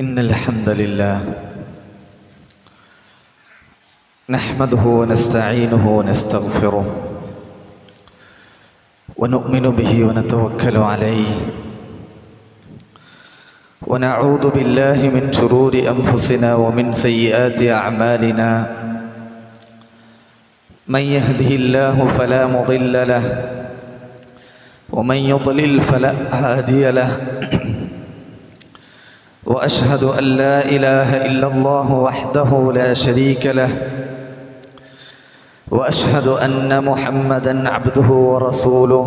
إن الحمد لله نحمده ونستعينه ونستغفره ونؤمن به ونتوكل عليه ونعوذ بالله من شرور أنفسنا ومن سيئات أعمالنا من يهده الله فلا مضل له ومن يضلل فلا هادي له وأشهد أن لا إله إلا الله وحده لا شريك له وأشهد أن محمدًا عبده ورسوله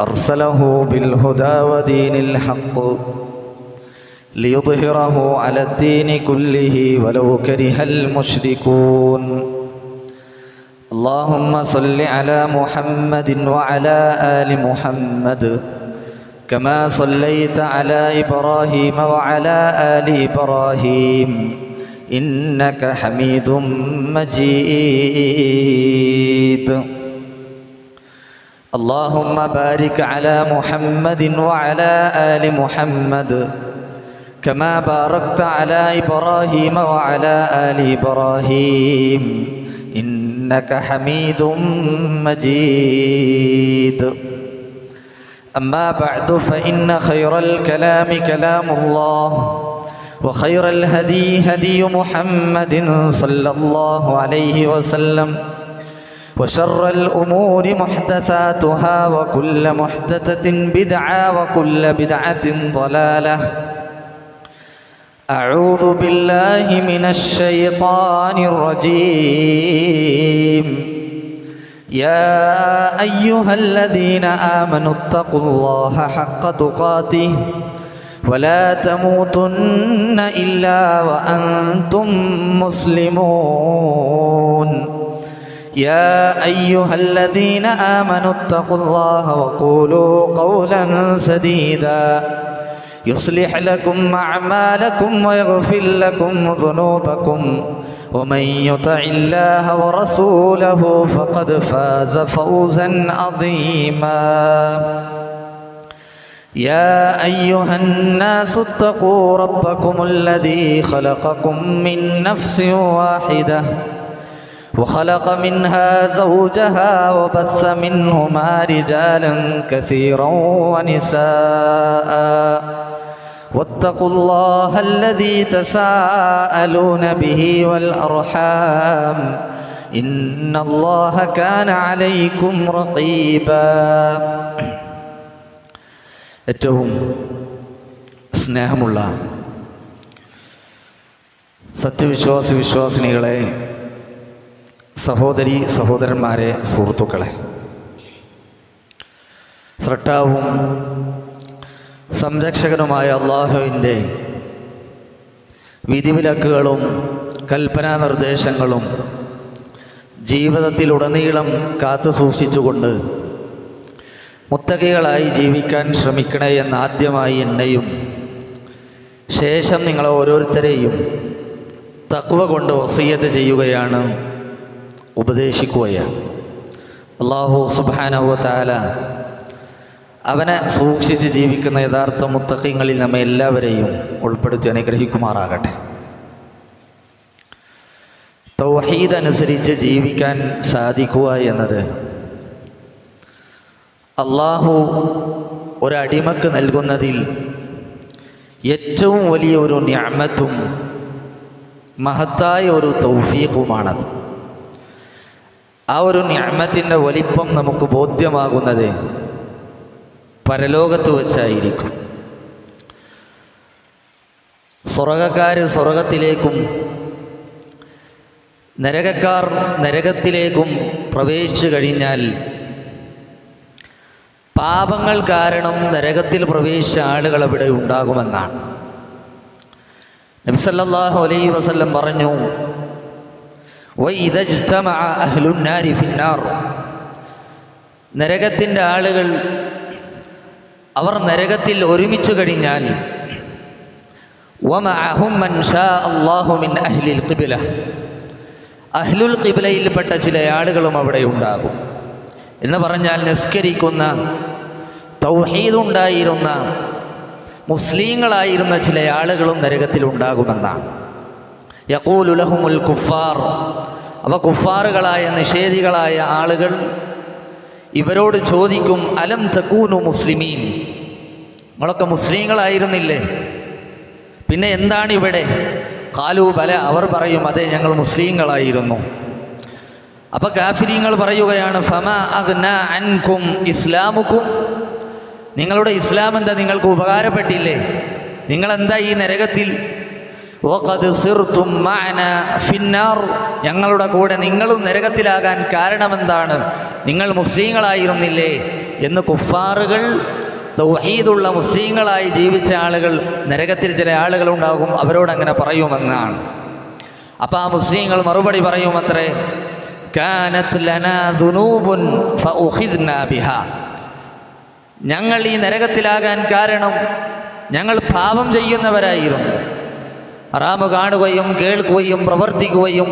أرسله بالهدى ودين الحق ليظهره على الدين كله ولو كره المشركون اللهم صل على محمد وعلى آل محمد كما صليت على إبراهيم وعلى آل إبراهيم إنك حميد مجيد اللهم بارك على محمد وعلى آل محمد كما باركت على إبراهيم وعلى آل إبراهيم إنك حميد مجيد أما بعد فإن خير الكلام كلام الله وخير الهدي هدي محمد صلى الله عليه وسلم وشر الأمور محدثاتها وكل محدثة بدعة وكل بدعة ضلالة أعوذ بالله من الشيطان الرجيم يا أيها الذين آمنوا اتقوا الله حق تقاته ولا تموتن إلا وأنتم مسلمون يا أيها الذين آمنوا اتقوا الله وقولوا قولا سديدا يصلح لكم أعمالكم ويغفر لكم ذنوبكم ومن يطع الله ورسوله فقد فاز فوزا عظيما يا أيها الناس اتقوا ربكم الذي خلقكم من نفس واحدة وخلق منها زوجها وبث منهما رجالا كثيرا ونساء واتقوا الله الذي تساءلون به والأرحام إن الله كان عليكم رقيبا ഏറ്റവും സ്നേഹമുള്ള വിശ്വാസിനികളെ, സഹോദരി സഹോദരന്മാരെ, സുഹൃത്തുക്കളെ, സ്രഷ്ടാവും സംരക്ഷകനുമായ അള്ളാഹുവിൻ്റെ വിധിവിലക്കുകളും കൽപ്പനാ നിർദ്ദേശങ്ങളും ജീവിതത്തിലുടനീളം കാത്തു സൂക്ഷിച്ചുകൊണ്ട് മുത്തഖികളായി ജീവിക്കാൻ ശ്രമിക്കണേ എന്ന് ആദ്യമായി എന്നെയും ശേഷം നിങ്ങളെ ഓരോരുത്തരെയും തഖ്വ കൊണ്ട് വസിയ്യത്ത് ചെയ്യുകയാണ്, ഉപദേശിക്കുകയാണ്. അല്ലാഹു സുബ്ഹാനഹു വ തആല അവനെ സൂക്ഷിച്ച് ജീവിക്കുന്ന യഥാർത്ഥ മുത്തഖീങ്ങളിൽ നമ്മെ എല്ലാവരെയും ഉൾപ്പെടുത്തി അനുഗ്രഹിക്കുമാറാകട്ടെ. തൗഹീദ് അനുസരിച്ച് ജീവിക്കാൻ സാധിക്കുക എന്നത് അള്ളാഹു ഒരടിമക്ക് നൽകുന്നതിൽ ഏറ്റവും വലിയ ഒരു നിഅമത്തും മഹത്തായ ഒരു തൗഫീഖുമാണത്. ആ ഒരു നിഅമത്തിൻ്റെ വലിപ്പം നമുക്ക് ബോധ്യമാകുന്നത് പരലോകത്ത് വച്ചായിരിക്കും. സ്വർഗ്ഗക്കാർ സ്വർഗത്തിലേക്കും നരകക്കാർ നരകത്തിലേക്കും പ്രവേശിച്ചു കഴിഞ്ഞാൽ പാപങ്ങൾ കാരണം നരകത്തിൽ പ്രവേശിച്ച ആളുകൾ അവിടെ ഉണ്ടാകുമെന്നാണ് നബി സല്ലല്ലാഹു അലൈഹി വസല്ലം പറഞ്ഞു, വഇദാ ഇജ്തമഅ അഹ്ലുൻ നാരി ഫിന്നാർ, നരകത്തിൻ്റെ ആളുകൾ അവർ നരകത്തിൽ ഒരുമിച്ചു കഴിഞ്ഞാൽ വമഅഹും മൻ ഷാ അല്ലാഹു മിൻ അഹ്ലിൽ ഖിബ്ല, അഹ്ലുൽ ഖിബ്ലയിൽപ്പെട്ട ചില ആളുകളും അവിടെ ഉണ്ടാകും എന്ന് പറഞ്ഞാൽ നിസ്കരിക്കുന്ന, തൗഹീദ് ഉണ്ടായിരുന്ന, മുസ്ലിങ്ങളായിരുന്ന ചില ആളുകളും നരകത്തിലുണ്ടാകുമെന്നാണ്. യഖൂലു ലഹുമുൽ കുഫാർ, അവ കുഫാറുകളായ നിഷേധികളായ ആളുകൾ ഇവരോട് ചോദിക്കും, അലം തകൂനു മുസ്ലിമീൻ, നിങ്ങളൊക്കെ മുസ്ലിങ്ങളായിരുന്നില്ലേ, പിന്നെ എന്താണ് ഇവിടെ? ഖാലൂ ബല, അവർ പറയും അതെ ഞങ്ങൾ മുസ്ലിങ്ങളായിരുന്നു. അപ്പോൾ കാഫിരീങ്ങൾ പറയുകയാണ്, ഫമാ അഗ്നാ അൻകും ഇസ്ലാമുക്കും, നിങ്ങളുടെ ഇസ്ലാം എന്താ നിങ്ങൾക്ക് ഉപകാരപ്പെട്ടില്ലേ? നിങ്ങളെന്താ ഈ നരകത്തിൽ? വഖദ് സിർതും മഅനാ ഫിന്നാർ, ഞങ്ങളുടെ കൂടെ നിങ്ങളും നരകത്തിലാകാൻ കാരണമെന്താണ്? നിങ്ങൾ മുസ്ലിങ്ങളായിരുന്നില്ലേ എന്ന് കുഫാറുകൾ, തൗഹീദുള്ള മുസ്ലിങ്ങളായി ജീവിച്ച ആളുകൾ, നരകത്തിൽ ചില ആളുകളുണ്ടാകും, അവരോടങ്ങനെ പറയുമെന്നാണ്. അപ്പോൾ ആ മുസ്ലിങ്ങൾ മറുപടി പറയുമത്രേ, കാനത് ലനാ ദുനൂബുൻ ഫഉഖിദ്നാ ബിഹാ, ഞങ്ങൾ ഈ നരകത്തിലാകാൻ കാരണം ഞങ്ങൾ പാപം ചെയ്യുന്നവരായിരുന്നു, ഹറാമ് കാണുകയും കേൾക്കുകയും പ്രവർത്തിക്കുകയും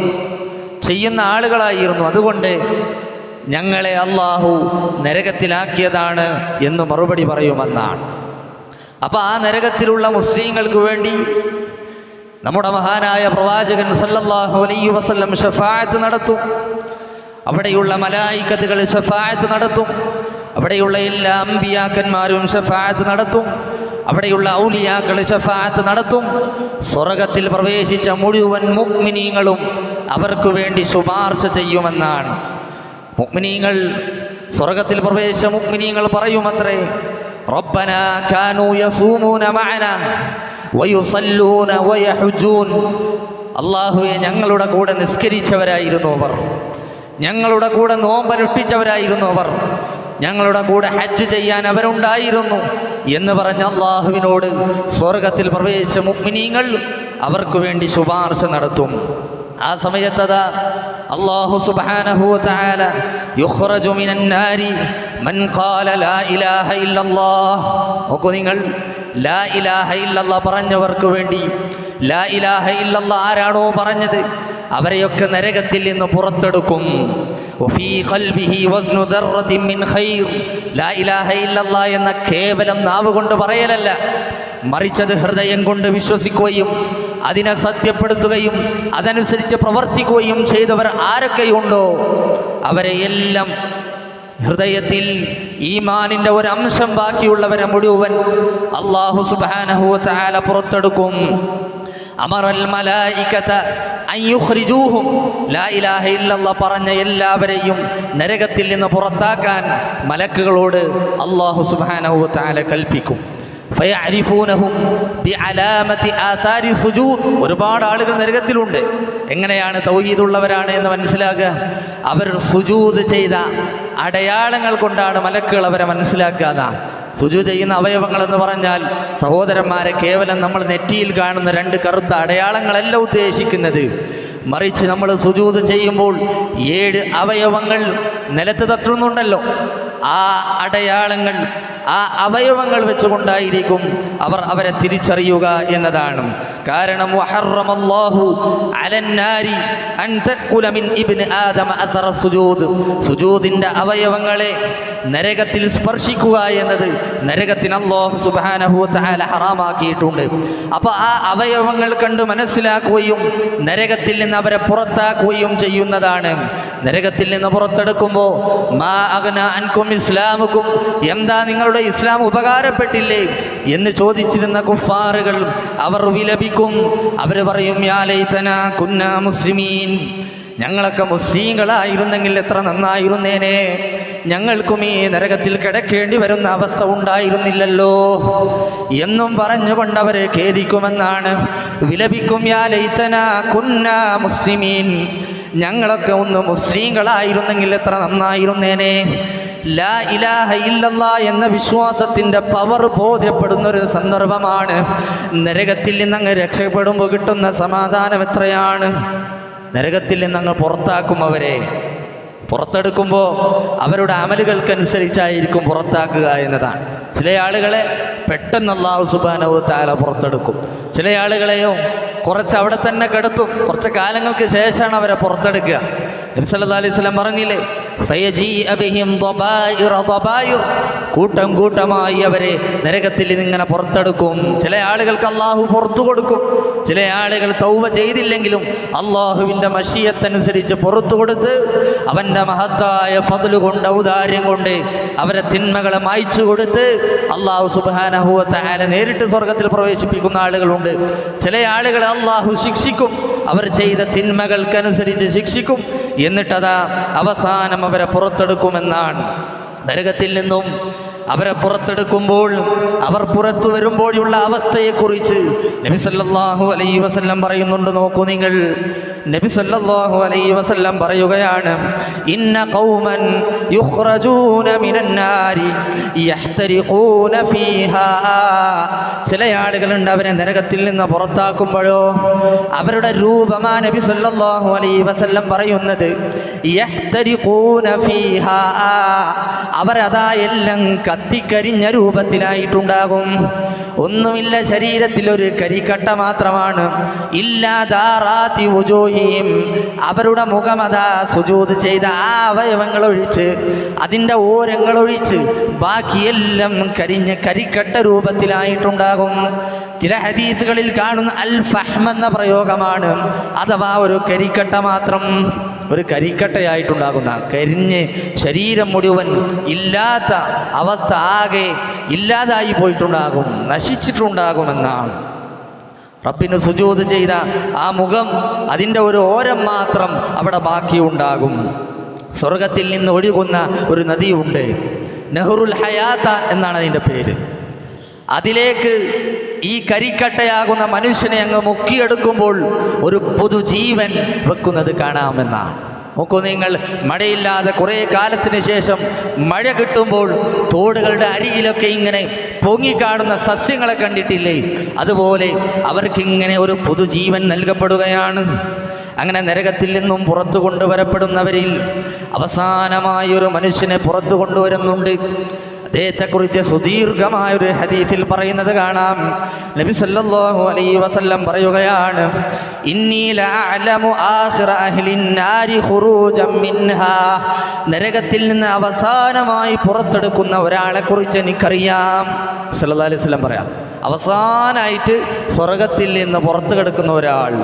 ചെയ്യുന്ന ആളുകളായിരുന്നു, അതുകൊണ്ട് ഞങ്ങളെ അള്ളാഹു നരകത്തിലാക്കിയതാണ് എന്ന് മറുപടി പറയുമെന്നാണ്. അപ്പോൾ ആ നരകത്തിലുള്ള മുസ്ലിങ്ങൾക്ക് വേണ്ടി നമ്മുടെ മഹാനായ പ്രവാചകൻ സല്ലല്ലാഹു അലൈഹി വസല്ലം ശഫാഅത്ത് നടത്തും. അവിടെയുള്ള മലായികത്തുകൾ ശഫാഅത്ത് നടത്തും. അവിടെയുള്ള എല്ലാ അമ്പിയാക്കന്മാരും ശഫാഅത്ത് നടത്തും. അവിടെയുള്ള ഔലിയാക്കൾ ശഫാഅത്ത് നടത്തും. സ്വർഗത്തിൽ പ്രവേശിച്ച മുഴുവൻ മുഅ്മിനീങ്ങളും അവർക്ക് വേണ്ടി ശുപാർശ ചെയ്യുമെന്നാണ്. മുഅ്മിനീങ്ങൾ, സ്വർഗത്തിൽ പ്രവേശിച്ച മുഅ്മിനീങ്ങൾ പറയുമത്രേ, റബ്ബനാ കാനൂ യസൂമൂന മഅനാ വയുസല്ലൂന വയഹുജൂൻ, അല്ലാഹുവേ ഞങ്ങളുടെ കൂടെ നിസ്കരിച്ചവരായിരുന്നു അവർ, ഞങ്ങളുടെ കൂടെ നോമ്പനുഷ്ഠിച്ചവരായിരുന്നു അവർ, ഞങ്ങളുടെ കൂടെ ഹജ്ജ് ചെയ്യാൻ അവരുണ്ടായിരുന്നു എന്ന് പറഞ്ഞ അള്ളാഹുവിനോട് സ്വർഗത്തിൽ പ്രവേശിച്ച മുഅ്മിനീങ്ങൾ അവർക്ക് വേണ്ടി ശുപാർശ നടത്തും. ആ സമയത്തതാ അല്ലാഹു സുബ്ഹാനഹു വ തആല യുഖ്റജു മിനൻ നാരി മൻ ഖാല ലാ ഇലാഹ ഇല്ലല്ലാഹ്, നോക്കൂ നിങ്ങൾ, ലാ ഇലാഹ ഇല്ലല്ലാഹ് പറഞ്ഞവർക്ക് വേണ്ടി, ലാ ഇലാഹ ഇല്ലല്ലാഹ് ആരാണോ പറഞ്ഞത് അവരെയൊക്കെ നരകത്തിൽ നിന്ന് പുറത്തെടുക്കും. വഫീ ഖൽബിഹി വസ്നു ദർറത്തിൻ മിൻ ഖൈർ, ലാ ഇലാഹ ഇല്ലല്ലാഹ് എന്ന കേവലം നാവ് കൊണ്ട് പറയലല്ല, മറിച്ചത് ഹൃദയം കൊണ്ട് വിശ്വസിക്കുകയും അതിനെ സത്യപ്പെടുത്തുകയും അതനുസരിച്ച് പ്രവർത്തിക്കുകയും ചെയ്തവർ ആരൊക്കെയുണ്ടോ അവരെയെല്ലാം ഹൃദയത്തിൽ ഈമാനിൻ്റെ ഒരു അംശം ബാക്കിയുള്ളവരെ മുഴുവൻ അല്ലാഹു സുബ്ഹാനഹു വ തആല പുറത്തെടുക്കും. അമറൽ മലായികത അൻ യുഖ്രിജൂഹും, ലാ ഇലാഹ ഇല്ലല്ലാഹ് പറഞ്ഞ എല്ലാവരെയും നരകത്തിൽ നിന്ന് പുറത്താക്കാൻ മലക്കുകളോട് അല്ലാഹു സുബ്ഹാനഹു വ തആല കൽപ്പിക്കും. ഫയഅരിഫൂനഹും ബിഅലാമതി ആസാരി സുജൂദ്, ഒരുപാട് ആളുകൾ നരകത്തിലുണ്ട്. എങ്ങനെയാണ് തൗഹീദുള്ളവരാണ് എന്ന് മനസ്സിലാക്കുക? അവർ സുജൂദ് ചെയ്ത അടയാളങ്ങൾ കൊണ്ടാണ് മലക്കുകൾ അവരെ മനസ്സിലാക്കുക. സുജൂദ് ചെയ്യുന്ന അവയവങ്ങൾ എന്ന് പറഞ്ഞാൽ സഹോദരന്മാരെ, കേവലം നമ്മൾ നെറ്റിയിൽ കാണുന്ന രണ്ട് കറുത്ത അടയാളങ്ങളല്ല ഉദ്ദേശിക്കുന്നത്, മറിച്ച് നമ്മൾ സുജൂദ് ചെയ്യുമ്പോൾ 7 അവയവങ്ങൾ നിലത്ത് തട്ടുന്നുണ്ടല്ലോ, ആ അടയാളങ്ങൾ, ആ അവയവങ്ങൾ വെച്ചുകൊണ്ടായിരിക്കും അവർ അവരെ തിരിച്ചറിയുക എന്നതാണ്. കാരണം വഹറമല്ലാഹു അലന്നാരി അൻ തഅകുല മിൻ ഇബ്നി ആദമ അസറ സുജൂദ്, സുജൂദിൻ്റെ അവയവങ്ങളെ നരകത്തിൽ സ്പർശിക്കുക എന്നത് നരകത്തിന് അല്ലാഹു സുബ്ഹാനഹു വ തആല ഹറാമാക്കിയിട്ടുണ്ട്. അപ്പോൾ ആ അവയവങ്ങൾ കണ്ട് മനസ്സിലാക്കുകയും നരകത്തിൽ നിന്ന് അവരെ പുറത്താക്കുകയും ചെയ്യുന്നതാണ്. നരകത്തിൽ നിന്ന് പുറത്തെടുക്കുമ്പോൾ മാ അഗ്നാ അൻകും ഇസ്ലാമുക്കും, എന്താ നിങ്ങളുടെ ഇസ്ലാം ഉപകാരപ്പെട്ടില്ലേ എന്ന് ചോദിച്ചിരുന്ന കുഫാറുകൾ അവർ വിലപിക്കും. അവർ പറയും, യാ ലൈതനാ കുന്നാ മുസ്ലിമീൻ, ഞങ്ങളൊക്കെ മുസ്ലിങ്ങളായിരുന്നെങ്കിൽ എത്ര നന്നായിരുന്നേനെ, ഞങ്ങൾക്കും ഈ നരകത്തിൽ കിടക്കേണ്ടി വരുന്ന അവസ്ഥ ഉണ്ടായിരുന്നില്ലല്ലോ എന്നും പറഞ്ഞുകൊണ്ട് അവരെ ഖേദിക്കുമെന്നാണ്, വിലപിക്കും. യാ ലൈതനാ കുന്നാ മുസ്ലിമീൻ, ഞങ്ങളൊക്കെ ഒന്ന് മുസ്ലിങ്ങളായിരുന്നെങ്കിൽ എത്ര നന്നായിരുന്നേനെ. ലാ ഇലാഹ ഇല്ലല്ലാഹ് എന്ന വിശ്വാസത്തിൻ്റെ പവർ ബോധ്യപ്പെടുന്നൊരു സന്ദർഭമാണ്. നരകത്തിൽ നിന്നങ്ങ് രക്ഷപ്പെടുമ്പോൾ കിട്ടുന്ന സമാധാനം എത്രയാണ്. നരകത്തിൽ നിന്നങ്ങ് പുറത്താക്കും അവരെ. പുറത്തെടുക്കുമ്പോൾ അവരുടെ അമലുകൾക്കനുസരിച്ചായിരിക്കും പുറത്താക്കുക എന്നതാണ്. ചില ആളുകളെ പെട്ടെന്ന് അല്ലാഹു സുബ്ഹാനഹു വ തആല പുറത്തെടുക്കും, ചില ആളുകളെയോ കുറച്ച് അവിടെ തന്നെ കിടത്തും, കുറച്ച് കാലങ്ങൾക്ക് ശേഷമാണ് അവരെ പുറത്തെടുക്കുക. നബി സല്ലല്ലാഹു അലൈഹി വസല്ലം പറഞ്ഞില്ലേ, ഫയജീഅ ബിഹിം ദബായിറ ദബായിർ, കൂട്ടം കൂട്ടമായി അവരെ നരകത്തിൽ നിന്നിങ്ങനെ പുറത്തെടുക്കും. ചില ആളുകൾക്ക് അള്ളാഹു പുറത്തു കൊടുക്കും. ചില ആളുകൾ തൗബ ചെയ്തില്ലെങ്കിലും അള്ളാഹുവിൻ്റെ മശിയത്തനുസരിച്ച് പുറത്തു കൊടുത്ത് അവൻ്റെ മഹത്തായ ഫദ്ല് കൊണ്ട്, ഔദാര്യം കൊണ്ട് അവരെ തിന്മകളെ മായ്ച്ചു കൊടുത്ത് അള്ളാഹു സുബ്ഹാനഹു വ തആല നേരിട്ട് സ്വർഗത്തിൽ പ്രവേശിപ്പിക്കുന്ന ആളുകളുണ്ട്. ചില ആളുകളെ അള്ളാഹു ശിക്ഷിക്കും, അവർ ചെയ്ത തിന്മകൾക്കനുസരിച്ച് ശിക്ഷിക്കും. എന്നിട്ടതാ അവസാനം അവരെ പുറത്തെടുക്കുമെന്നാണ്. നരകത്തിൽ നിന്നും അവരെ പുറത്തെടുക്കുമ്പോൾ, അവർ പുറത്തു വരുമ്പോഴുള്ള അവസ്ഥയെക്കുറിച്ച് നബി സല്ലല്ലാഹു അലൈഹി വസല്ലം പറയുന്നുണ്ട്. നോക്കൂ നിങ്ങൾ, നബി സല്ലല്ലാഹു അലൈഹി വസല്ലം പറയുകയാണ്, ഇന്ന ഖൗമൻ യുഖ്റജൂന മിനൻ നാരി യഹ്തരിഖൂന ഫീഹാ. ചില ആളുകളുണ്ട്, അവരെ നരകത്തിൽ നിന്ന് പുറത്താക്കുമ്പോഴോ അവരുടെ രൂപമാ നബി സല്ലല്ലാഹു അലൈഹി വസല്ലം പറയുന്നത്, യഹ്തരിഖൂന ഫീഹാ, അവരതാ എല്ലാം കത്തിക്കരിഞ്ഞ രൂപത്തിലായിട്ടുണ്ടാകും. ഒന്നുമില്ല, ശരീരത്തിൽ ഒരു കരിക്കട്ട മാത്രമാണ്. ഇല്ലാദാറാത്തി വുജൂഹിഹിം, അവരുടെ മുഖമതാ സുജൂദ് ചെയ്ത ആ അവയവങ്ങളൊഴിച്ച്, അതിൻ്റെ ഓരങ്ങളൊഴിച്ച് ബാക്കിയെല്ലാം കരിഞ്ഞ കരിക്കട്ട രൂപത്തിലായിട്ടുണ്ടാകും. ചില ഹദീസുകളിൽ കാണുന്ന അൽ ഫഹ്ം എന്ന പ്രയോഗമാണ്, അഥവാ ഒരു കരിക്കട്ട മാത്രം, ഒരു കരിക്കട്ടയായിട്ടുണ്ടാകുന്ന, കരിഞ്ഞ് ശരീരം മുഴുവൻ ഇല്ലാത്ത അവസ്ഥ, ആകെ ഇല്ലാതായി പോയിട്ടുണ്ടാകും, നശിച്ചിട്ടുണ്ടാകുമെന്നാണ്. റബ്ബിന് സുജൂദ് ചെയ്ത ആ മുഖം, അതിൻ്റെ ഒരു ഓരം മാത്രം അവിടെ ബാക്കിയുണ്ടാകും. സ്വർഗത്തിൽ നിന്ന് ഒഴുകുന്ന ഒരു നദിയുണ്ട്, നെഹ്റുൽ ഹയാത്ത എന്നാണ് അതിൻ്റെ പേര്. അതിലേക്ക് ഈ കരിക്കട്ടയാകുന്ന മനുഷ്യനെ അങ്ങ് മുക്കിയെടുക്കുമ്പോൾ ഒരു പുതുജീവൻ വെക്കുന്നത് കാണാമെന്നാണ്. നോക്കൂ നിങ്ങൾ, മഴയില്ലാതെ കുറേ കാലത്തിന് ശേഷം മഴ കിട്ടുമ്പോൾ തോടുകളുടെ അരികിലൊക്കെ ഇങ്ങനെ പൊങ്ങിക്കാടുന്ന സസ്യങ്ങളെ കണ്ടിട്ടില്ലേ? അതുപോലെ അവർക്കിങ്ങനെ ഒരു പുതുജീവൻ നൽകപ്പെടുകയാണ്. അങ്ങനെ നരകത്തിൽ നിന്നും പുറത്തു കൊണ്ടുവരപ്പെടുന്നവരിൽ അവസാനമായൊരു മനുഷ്യനെ പുറത്തു കൊണ്ടുവരുന്നുണ്ട്. അദ്ദേഹത്തെക്കുറിച്ച് സുദീർഘമായൊരു ഹദീസിൽ പറയുന്നത് കാണാം. നബി സല്ലല്ലാഹു അലൈഹി വസല്ലം പറയുകയാണ്, ഇന്നി ലഅലമു ആഖിറ അഹ്ലിൻ നാരി ഖുറൂജൻ മിൻഹാ, നരകത്തിൽ നിന്ന് അവസാനമായി പുറത്തെടുക്കുന്ന ഒരാളെ കുറിച്ച് എനിക്കറിയാം. സല്ലല്ലാഹു അലൈഹി വസല്ലം പറയാം, അവസാനായിട്ട് സ്വർഗത്തിൽ നിന്ന് പുറത്തു കിടക്കുന്ന ഒരാൾ.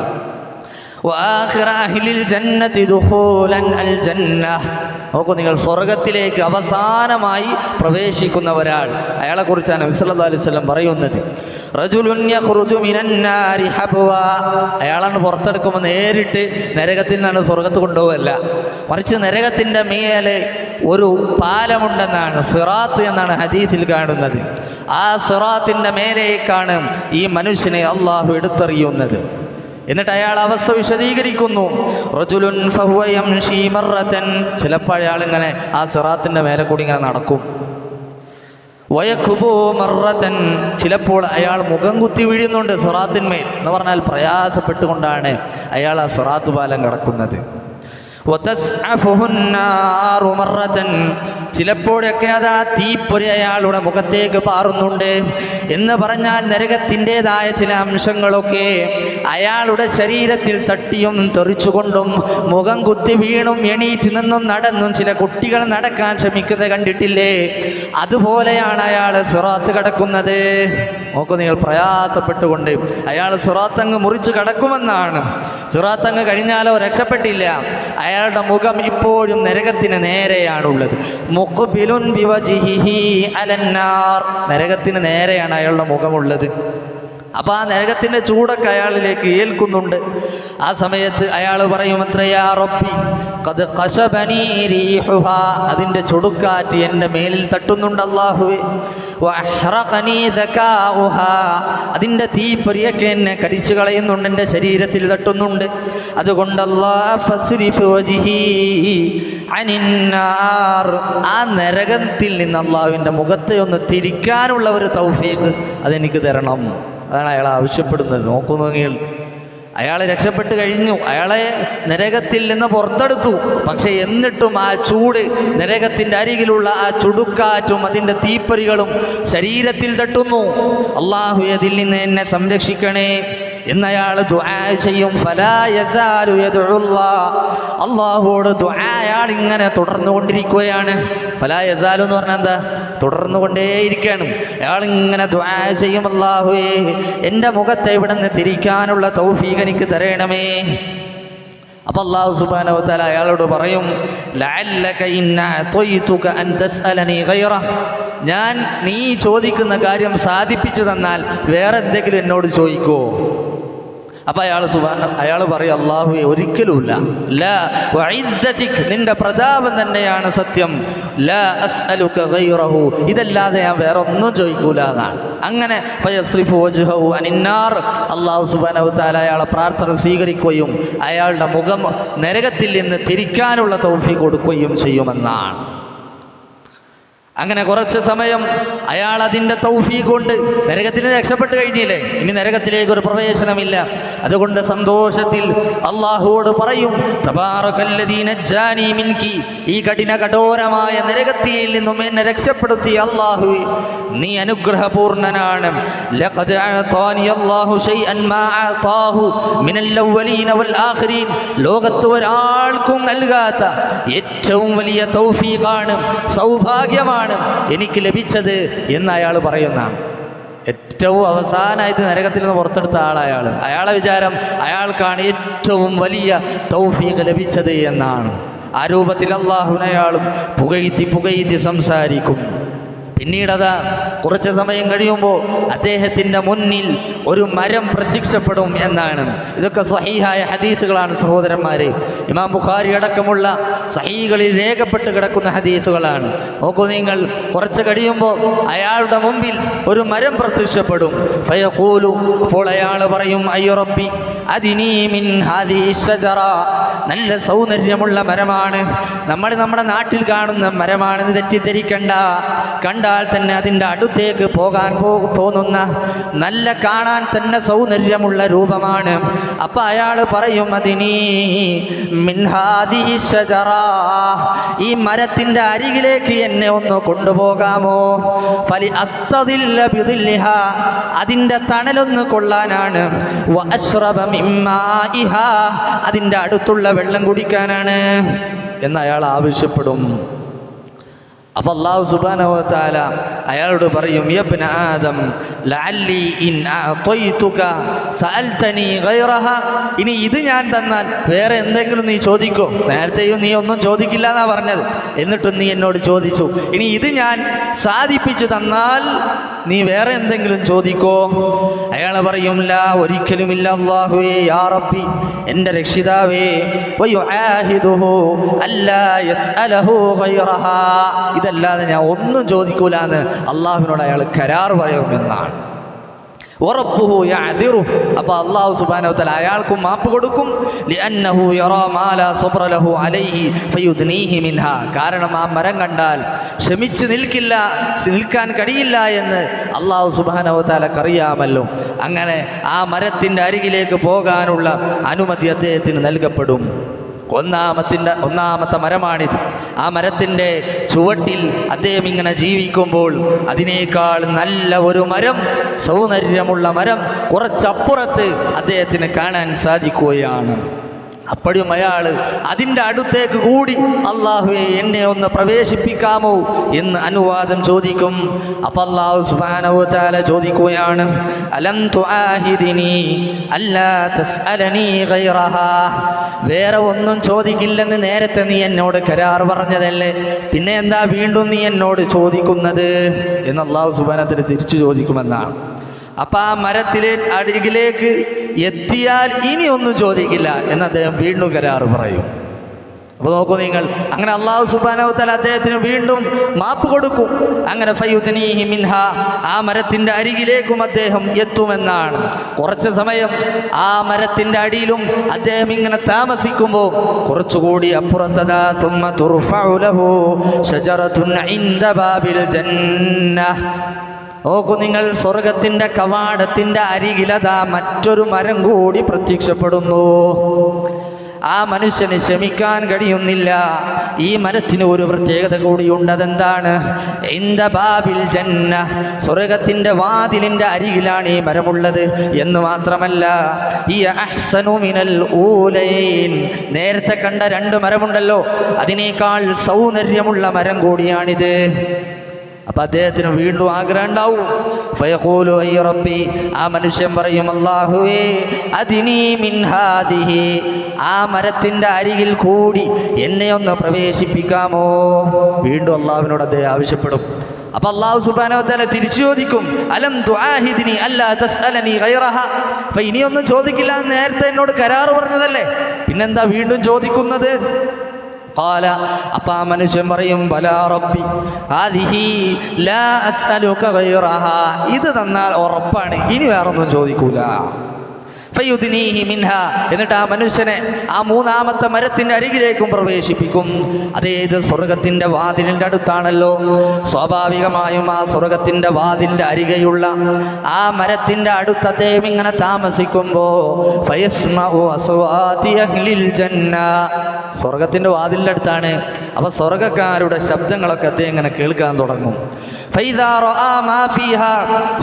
വആഖിറ അഹ്ലിൽ ജന്നതി ദുഖൂലൻ അൽ ജന്ന, നോക്കൂ നിങ്ങൾ, സ്വർഗത്തിലേക്ക് അവസാനമായി പ്രവേശിക്കുന്ന ഒരാൾ, അയാളെക്കുറിച്ചാണ് നബി സല്ലല്ലാഹു അലൈഹി വസല്ലം പറയുന്നത്. റജുലുൻ യഖ്റുജു മിനൻ നാരി ഹബ്വാ, അയാളാണ് പുറത്തെടുക്കുമ്പോൾ നേരിട്ട് നരകത്തിൽ നിന്നാണ് സ്വർഗത്ത് കൊണ്ടുപോകല്ല, മറിച്ച് നരകത്തിൻ്റെ മേലെ ഒരു പാലമുണ്ടെന്നാണ്, സിറാത്ത് എന്നാണ് ഹദീസിൽ കാണുന്നത്. ആ സിറാത്തിൻ്റെ മേലേക്കാണ് ഈ മനുഷ്യനെ അള്ളാഹു എടുത്തെറിയുന്നത്. എന്നിട്ട് അയാൾ അവസ്ഥ വിശദീകരിക്കുന്നു. റജുലുൻ ഫഹുവ യംശി മറത്തൻ, ചിലപ്പോൾ അയാൾ ഇങ്ങനെ ആ സിറാത്തിൻ്റെ മേലെ കൂടി ഇങ്ങനെ നടക്കും. വയഖുബു മറത്തൻ, ചിലപ്പോൾ അയാൾ മുഖം കുത്തി വീഴുന്നുണ്ട് സിറാത്തിന്മേൽ, എന്ന് പറഞ്ഞാൽ പ്രയാസപ്പെട്ടുകൊണ്ടാണ് അയാൾ ആ സിറാത്ത് പാലം കടക്കുന്നത്. ചിലപ്പോഴൊക്കെ അതാ തീപ്പൊരി അയാളുടെ മുഖത്തേക്ക് പാറുന്നുണ്ട്. എന്ന് പറഞ്ഞാൽ നരകത്തിൻ്റെതായ ചില അംശങ്ങളൊക്കെ അയാളുടെ ശരീരത്തിൽ തട്ടിയും തെറിച്ചുകൊണ്ടും മുഖം കുത്തി വീണും എണീറ്റ് നിന്നും നടന്നും ചില കുട്ടികൾ നടക്കാൻ ശ്രമിക്കുന്നത് കണ്ടിട്ടില്ലേ? അതുപോലെയാണ് അയാൾ സിറാത്ത് കടക്കുന്നത്. നോക്കൂ നിങ്ങൾ, പ്രയാസപ്പെട്ടുകൊണ്ട് അയാൾ സിറാത്തങ്ങ് മുറിച്ച് കടക്കുമെന്നാണ്. സിറാത്തങ്ങ് കഴിഞ്ഞാലോ രക്ഷപ്പെട്ടില്ല. അയാളുടെ മുഖം ഇപ്പോഴും നരകത്തിന് നേരെയാണുള്ളത്. മുഖ്ബിലുൻ ബിവജ്ഹിഹി അലന്നാർ, നരകത്തിന് നേരെയാണ് അയാളുടെ മുഖമുള്ളത്. അപ്പോൾ ആ നരകത്തിൻ്റെ ചൂടൊക്കെ അയാളിലേക്ക് ഏൽക്കുന്നുണ്ട്. ആ സമയത്ത് അയാൾ പറയും, എത്രയാ റബ്ബി ഖദ് ഖശബനി റീഹുഹാ, അതിൻ്റെ ചുടുക്കാറ്റ് എൻ്റെ മേലിൽ തട്ടുന്നുണ്ട് അല്ലാഹുവേ. വഅഹ്റഖനി ദകാഉഹാ, അതിൻ്റെ തീപ്പൊരിയൊക്കെ എന്നെ കരിച്ചു കളയുന്നുണ്ട്, എൻ്റെ ശരീരത്തിൽ തട്ടുന്നുണ്ട്. അതുകൊണ്ട് അല്ലാഹ് ഫസ്രിഫ് വജ്ഹി അനിന്നാർ, ആ നരകത്തിൽ നിന്ന് അല്ലാഹുവിൻ്റെ മുഖത്തെ ഒന്ന് തിരിക്കാനുള്ള ഒരു തൗഫീഖ് അതെനിക്ക് തരണം. അതാണ് അയാൾ ആവശ്യപ്പെടുന്നത്. നോക്കുന്നെങ്കിൽ അയാൾ രക്ഷപ്പെട്ട് കഴിഞ്ഞു, അയാളെ നരകത്തിൽ നിന്ന് പുറത്തെടുത്തു. പക്ഷെ എന്നിട്ടും ആ ചൂട്, നരകത്തിൻ്റെ അരികിലുള്ള ആ ചുടുക്കാറ്റും അതിൻ്റെ തീപ്പൊരികളും ശരീരത്തിൽ തട്ടുന്നു. അല്ലാഹു അതിൽ നിന്ന് എന്നെ സംരക്ഷിക്കണേ എന്നയാൾ ദുആ ചെയ്യും. ഫലാ യസാലു യദ്ഉല്ലാഹ്, അല്ലാഹുവോട് ദുആ അയാൾ ഇങ്ങനെ തുടർന്നുകൊണ്ടിരിക്കുകയാണ്. ഫലാ യസാലു എന്ന് പറഞ്ഞാൽ എന്താ? തുടർന്നുകൊണ്ടേയിരിക്കുകയാണ്. അയാൾ ഇങ്ങനെ ദുആ ചെയ്യും, അല്ലാഹുവേ എൻ്റെ മുഖത്തെ ഇവിടുന്ന് തിരിക്കാനുള്ള തൗഫീഖ് എനിക്ക് തരണമേ. അപ്പോൾ അല്ലാഹു സുബ്ഹാനഹു വ തആല അയാളോട് പറയും, ലഅല്ലക ഇൻ അഅതൈതുക അൻ തസ്അലനി ഗൈറഹ, ഞാൻ നീ ചോദിക്കുന്ന കാര്യം സാധിപ്പിച്ചു തന്നാൽ വേറെ എന്തെങ്കിലും എന്നോട് ചോദിക്കോ? അപ്പോൾ അയാൾ പറയും, അല്ലാഹുവേ ഒരിക്കലുമില്ല, ലാ വഇസ്സതിക്, നിന്റെ പ്രതാപം തന്നെയാണ് സത്യം, ലാ അസ്അലുക ഗൈറഹു, ഇതല്ലാതെ ഞാൻ വേറെ ഒന്നും ചോദിക്കൂല എന്നാണ്. അങ്ങനെ ഫയസ്രിഫു വജ്ഹഹു അനിന്നാർ, അല്ലാഹു സുബ്ഹാനഹു വ തആല അയാളെ പ്രാർത്ഥന സ്വീകരിക്കുകയും അയാളുടെ മുഖം നരകത്തിൽ നിന്ന് തിരിക്കാനുള്ള തൗഫീഖ് കൊടുക്കുകയും ചെയ്യുമെന്നാണ്. അങ്ങനെ കുറച്ച് സമയം അയാൾ അതിൻ്റെ തൗഫീഖ് കൊണ്ട് നരകത്തിൽ നിന്ന് രക്ഷപ്പെട്ട് കഴിഞ്ഞില്ലേ, ഇനി നരകത്തിലേക്ക് ഒരു പ്രവേശനമില്ല. അതുകൊണ്ട് സന്തോഷത്തിൽ അള്ളാഹുവോട് പറയും, തബാറകല്ലദീ നജ്ജാനി മിൻകി, ഈ കഠോരമായ നരകത്തിൽ നിന്നും എന്നെ രക്ഷപ്പെടുത്തിയ അല്ലാഹുവേ നീ അനുഗ്രഹപൂർണനാണ്. ലഖദ് അഅതാനി അല്ലാഹു ശൈഅൻ മാ അഅതാഹു മിനൽ അവ്വലീന വൽ ആഖിരീൻ, ലോകത്ത് ഒരാൾക്കും നൽകാത്ത ഏറ്റവും വലിയ തൗഫീഖാണ്, സൗഭാഗ്യമാണ് എനിക്ക് ലഭിച്ചത് എന്ന് അയാൾ പറയുന്നതാണ്. ഏറ്റവും അവസാനമായിട്ട് നരകത്തിൽ നിന്ന് പുറത്തെടുത്ത അയാളെ വിചാരം അയാൾക്കാണ് ഏറ്റവും വലിയ തൗഫീഖ് ലഭിച്ചത് എന്നാണ്. ആ രൂപത്തിൽ അല്ലാഹുവിനെ അയാളും പുകഴ്ത്തി സംസാരിക്കും. പിന്നീടതാ കുറച്ച് സമയം കഴിയുമ്പോൾ അദ്ദേഹത്തിൻ്റെ മുന്നിൽ ഒരു മരം പ്രത്യക്ഷപ്പെടും എന്നാണ്. ഇതൊക്കെ സ്വഹീഹായ ഹദീസുകളാണ് സഹോദരന്മാരെ. ഇമാം ബുഖാരി അടക്കമുള്ള സഹീകളിൽ രേഖപ്പെട്ട് കിടക്കുന്ന ഹദീസുകളാണ്. നോക്കൂ നിങ്ങൾ, കുറച്ച് കഴിയുമ്പോൾ അയാളുടെ മുമ്പിൽ ഒരു മരം പ്രത്യക്ഷപ്പെടും. ഫയഖൂലു, അപ്പോൾ അയാൾ പറയും, അയ്യോ റബ്ബി അദിനീ മിൻ ഹാദിഹി ഷജറ, നല്ല സൗന്ദര്യമുള്ള മരമാണ്, നമ്മുടെ നാട്ടിൽ കാണുന്ന മരമാണെന്ന് തെറ്റിദ്ധരിക്കണ്ട, കണ്ടാൽ തന്നെ അതിൻ്റെ അടുത്തേക്ക് പോകാൻ തോന്നുന്ന നല്ല കാണാൻ തന്നെ സൗന്ദര്യമുള്ള രൂപമാണ്. അപ്പം അയാൾ പറയും, അതിനീ മിൻ ഹാദിഹി ഷജറ, ഈ മരത്തിൻ്റെ അരികിലേക്ക് എന്നെ ഒന്ന് കൊണ്ടുപോകാമോ? ഫലി അസ്തദില്ല ബിദില്ലിഹാ, അതിൻ്റെ തണലൊന്ന് കൊള്ളാനാണ്. വ അശ്റബ മിൻ മാഇഹാ, അതിൻ്റെ അടുത്തുള്ള വെള്ളം കുടിക്കാനാണ് എന്ന് അയാൾ ആവശ്യപ്പെടും. അപ്പോൾ അല്ലാഹു സുബ്ഹാനഹു വ തആല അയാളോട് പറയും, യബ്ന ആദം ലഅല്ലി ഇൻ അഅതൈതുക സഅൽതനി ഗൈറഹ, ഇനി ഇത് ഞാൻ തന്നാൽ വേറെ എന്തെങ്കിലും നീ ചോദിക്കോ? നേരത്തെയും നീ ഒന്നും ചോദിക്കില്ല എന്നാ പറഞ്ഞത്, എന്നിട്ടും നീ എന്നോട് ചോദിച്ചു. ഇനി ഇത് ഞാൻ സാധിപ്പിച്ചു തന്നാൽ നീ വേറെ എന്തെങ്കിലും ചോദിക്കോ? അയാൾ പറയും, ലാ, ഒരിക്കലുമില്ല അല്ലാഹുവേ, യാ റബ്ബി, എൻ്റെ രക്ഷിതാവേ, വയുആഹിദുഹു അല്ലാ യസ്അലഹു ഗൈറഹ, ഇതല്ലാതെ ഞാൻ ഒന്നും ചോദിക്കൂല എന്ന് അള്ളാഹുവിനോട് അയാൾ കരാർ പറയുമെന്നാണ്. വറബ്ബുഹു യഅദിറു, അപ്പോൾ അല്ലാഹു സുബ്ഹാനഹു വ തആല അയാൾക്കും മാപ്പ് കൊടുക്കും. ലിഅന്നഹു യറാ മാ ലാ സബ്റ ലഹു അലൈഹി ഫയുദ്നീഹി മിൻഹാ, കാരണം ആ മരം കണ്ടാൽ ക്ഷമിച്ച് നിൽക്കാൻ കഴിയില്ല എന്ന് അല്ലാഹു സുബ്ഹാനഹു വ തആലക്ക് അറിയാമല്ലോ. അങ്ങനെ ആ മരത്തിൻ്റെ അരികിലേക്ക് പോകാനുള്ള അനുമതി അദ്ദേഹത്തിന് നൽകപ്പെടും. ഒന്നാമത്തെ മരമാണിത്. ആ മരത്തിൻ്റെ ചുവട്ടിൽ അദ്ദേഹം ഇങ്ങനെ ജീവിക്കുമ്പോൾ അതിനേക്കാൾ നല്ല ഒരു മരം, സൗന്ദര്യമുള്ള മരം കുറച്ചപ്പുറത്ത് അദ്ദേഹത്തിന് കാണാൻ സാധിക്കുകയാണ്. അപ്പോഴും അയാൾ അതിൻ്റെ അടുത്തേക്ക് കൂടി, അല്ലാഹുവേ എന്നെ ഒന്ന് പ്രവേശിപ്പിക്കാമോ എന്ന് അനുവാദം ചോദിക്കും. അപ്പോൾ അല്ലാഹു സുബ്ഹാനഹു വ തആല ചോദിക്കുകയാണ്, അലം തുആഹിദിനി അല്ലാ തസ്അലനി ഗൈറഹാ, വേറെ ഒന്നും ചോദിക്കില്ലെന്ന് നേരത്തെ നീ എന്നോട് കരാർ പറഞ്ഞതല്ലേ, പിന്നെ എന്താ വീണ്ടും നീ എന്നോട് ചോദിക്കുന്നത് എന്ന് അല്ലാഹു സുബ്ഹാനഹു വ തആല തിരിച്ചു ചോദിക്കുമെന്നാണ്. അപ്പം ആ മരത്തിലെ അരികിലേക്ക് എത്തിയാൽ ഇനി ഒന്നും ചോദിക്കില്ല എന്ന് അദ്ദേഹം വീണ്ടും കരാറ് പറയും. അപ്പോൾ നോക്കൂ നിങ്ങൾ, അങ്ങനെ അല്ലാഹു സുബ്ഹാനഹു വ തആല അദ്ദേഹത്തിന് വീണ്ടും മാപ്പ് കൊടുക്കും. അങ്ങനെ ഫയുദ്നീഹി മിൻഹാ, ആ മരത്തിൻ്റെ അരികിലേക്കും അദ്ദേഹം എത്തുമെന്നാണ്. കുറച്ച് സമയം ആ മരത്തിൻ്റെ അടിയിലും അദ്ദേഹം ഇങ്ങനെ താമസിക്കുമ്പോൾ കുറച്ചുകൂടി അപ്പുറത്തതാ സുമ്മ തുർഫഉ ലഹു ഷജറത്തുൻ ഇൻദ ബാബിൽ ജന്നഹ, നോക്കൂ നിങ്ങൾ, സ്വർഗത്തിൻ്റെ കവാടത്തിൻ്റെ അരികിലതാ മറ്റൊരു മരം കൂടി പ്രത്യക്ഷപ്പെടുന്നു. ആ മനുഷ്യന് ക്ഷമിക്കാൻ കഴിയുന്നില്ല. ഈ മരത്തിന് ഒരു പ്രത്യേകത കൂടിയുണ്ട്. അതെന്താണ്? ഇന്ദ ബാബിൽ ജന്ന, സ്വർഗത്തിന്റെ വാതിലിന്റെ അരികിലാണ് ഈ മരമുള്ളത് എന്ന് മാത്രമല്ല, ഈ അഹ്സനു മിനൽ ഊലൈൻ, നേരത്തെ കണ്ട 2 മരമുണ്ടല്ലോ അതിനേക്കാൾ സൗന്ദര്യമുള്ള മരം കൂടിയാണിത്. അപ്പൊ അദ്ദേഹത്തിന് വീണ്ടും ആഗ്രഹം ഉണ്ടാവും. ഫയഖൂലു അയ്യ റബ്ബി, ആ മനുഷ്യൻ പറയും, അല്ലാഹുവേ അദിനി മിൻ ഹാദിഹി, ആ മരത്തിന്റെ അരികിൽ കൂടി എന്നെ ഒന്ന് പ്രവേശിപ്പിക്കാമോ? വീണ്ടും അള്ളാഹുവിനോട് അദ്ദേഹം ആവശ്യപ്പെടും. അപ്പൊ അല്ലാഹു സുബ്ഹാനഹു വ തആല തിരിച്ചു ചോദിക്കും, അലം തുആഹിദ്നി അല്ലാ തസ്അലനി ഗൈറഹ, അപ്പൊ ഇനിയൊന്നും ചോദിക്കില്ല എന്ന് നേരത്തെ എന്നോട് കരാറ് പറഞ്ഞതല്ലേ, പിന്നെന്താ വീണ്ടും ചോദിക്കുന്നത്? ഖാല, അപ്പൊ ആ മനുഷ്യൻ പറയും, ബലാ റബ്ബി ഹാദിഹി ലാ അസ്അലുക ഗൈറഹ, ഇത് തന്നാൽ ഉറപ്പാണ്, ഇനി വേറൊന്നും ചോദിക്കൂല. ഫയുദ്നീഹി മിൻഹ, എന്നിട്ട് ആ മനുഷ്യനെ ആ 3ാമത്തെ മരത്തിന്റെ അരികിലേക്കും പ്രവേശിപ്പിക്കും. അതേത് സ്വർഗത്തിന്റെ വാതിലിന്റെ അടുത്താണല്ലോ. സ്വാഭാവികമായും ആ സ്വർഗത്തിന്റെ വാതിലിന്റെ അരികെയുള്ള ആ മരത്തിന്റെ അടുത്ത് അദ്ദേഹം ഇങ്ങനെ താമസിക്കുമ്പോ ഫയസ്മഉ അസ്വാതി അഹ്ലിൽ ജന്ന, സ്വർഗത്തിന്റെ വാതിലിന്റെ അടുത്താണ്. അപ്പൊ സ്വർഗക്കാരുടെ ശബ്ദങ്ങളൊക്കെ അദ്ദേഹം ഇങ്ങനെ കേൾക്കാൻ തുടങ്ങും. ഫൈദാ റആ മാ ഫീഹാ,